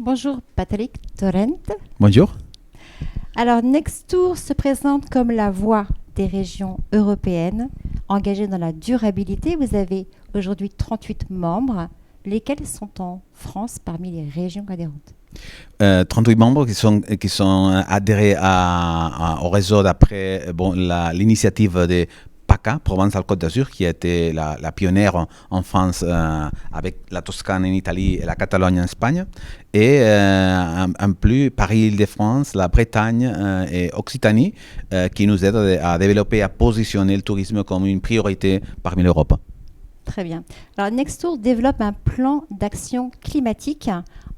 Bonjour Patrick Torrent. Bonjour. Alors Nextour se présente comme la voix des régions européennes engagées dans la durabilité. Vous avez aujourd'hui 38 membres, lesquels sont en France parmi les régions adhérentes. 38 membres qui sont adhérés au réseau d'après l'initiative de PACA, Provence-Alpes-Côte d'Azur, qui a été la pionnière en France avec la Toscane en Italie et la Catalogne en Espagne. Et en plus, Paris-Île-de-France, la Bretagne et Occitanie, qui nous aident à développer, à positionner le tourisme comme une priorité parmi l'Europe. Très bien. Alors Nextour développe un plan d'action climatique.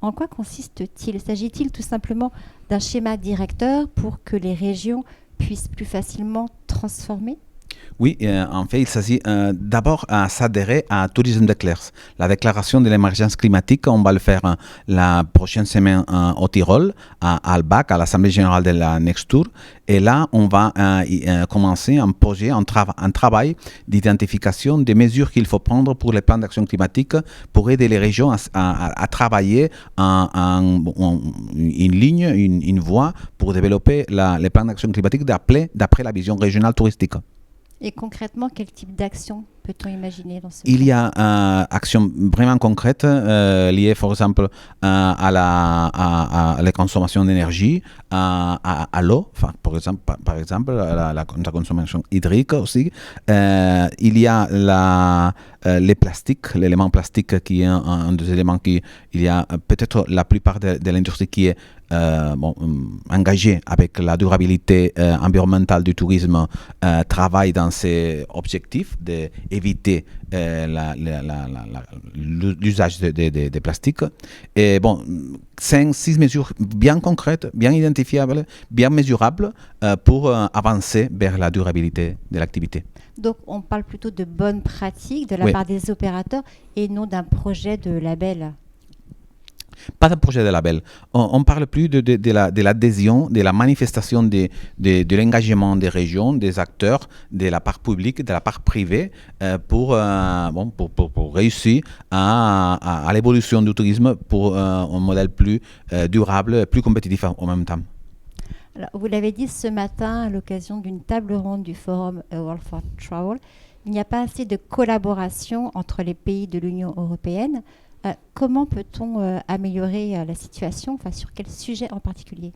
En quoi consiste-t-il? S'agit-il tout simplement d'un schéma directeur pour que les régions puissent plus facilement transformer? Oui, en fait, il s'agit d'abord à s'adhérer à Tourisme Declares. La déclaration de l'émergence climatique, on va le faire la prochaine semaine au Tyrol, à Albach, à l'Assemblée générale de la Nextour. Et là, on va commencer un projet, un travail d'identification des mesures qu'il faut prendre pour les plans d'action climatique pour aider les régions à travailler une ligne, une voie pour développer les plans d'action climatique d'après la vision régionale touristique. Et concrètement, quel type d'action peut-on imaginer dans ce Il y plan? a actions vraiment concrètes liées, par exemple, à la consommation d'énergie, à l'eau, par exemple la consommation hydrique aussi. Il y a les plastiques, l'élément plastique qui est un des éléments il y a peut-être la plupart de l'industrie qui est engagée avec la durabilité environnementale du tourisme, travaille dans ces objectifs d'éviter l'usage des plastiques. Et 5-6 mesures bien concrètes, bien identifiables, bien mesurables pour avancer vers la durabilité de l'activité. Donc, on parle plutôt de bonnes pratiques de la Oui. part des opérateurs et non d'un projet de label. Pas d'un projet de label. On parle plus de l'adhésion, de la manifestation de l'engagement des régions, des acteurs, de la part publique, de la part privée, pour réussir à l'évolution du tourisme pour un modèle plus durable, plus compétitif en même temps. Alors, vous l'avez dit ce matin à l'occasion d'une table ronde du forum A World for Travel, il n'y a pas assez de collaboration entre les pays de l'Union européenne. Comment peut-on améliorer la situation? Sur quel sujet en particulier?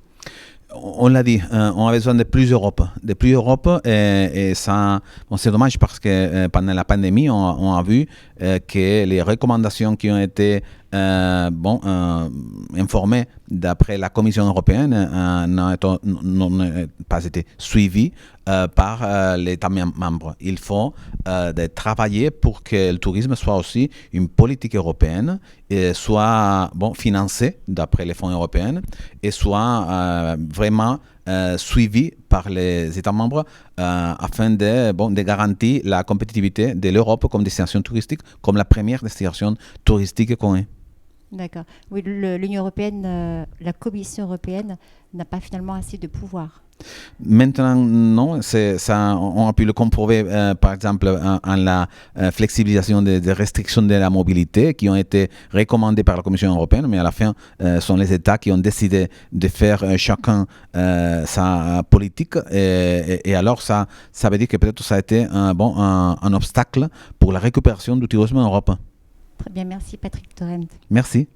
On l'a dit, on a besoin de plus Europe. Et ça, c'est dommage parce que pendant la pandémie, on a vu que les recommandations qui ont été informées d'après la Commission européenne n'ont pas été suivies par les États membres. Il faut travailler pour que le tourisme soit aussi une politique européenne, et soit financé d'après les fonds européens et soit vraiment suivi par les États membres afin de garantir la compétitivité de l'Europe comme destination touristique, comme la première destination touristique qu'on est. D'accord. Oui, l'Union européenne, la Commission européenne n'a pas finalement assez de pouvoir. Maintenant, non, on a pu le comprouver, par exemple, en la flexibilisation des restrictions de la mobilité qui ont été recommandées par la Commission européenne, mais à la fin, sont les États qui ont décidé de faire chacun sa politique. Et alors, ça veut dire que peut-être ça a été un obstacle pour la récupération du tourisme en Europe. Très bien, merci Patrick Torrent. Merci.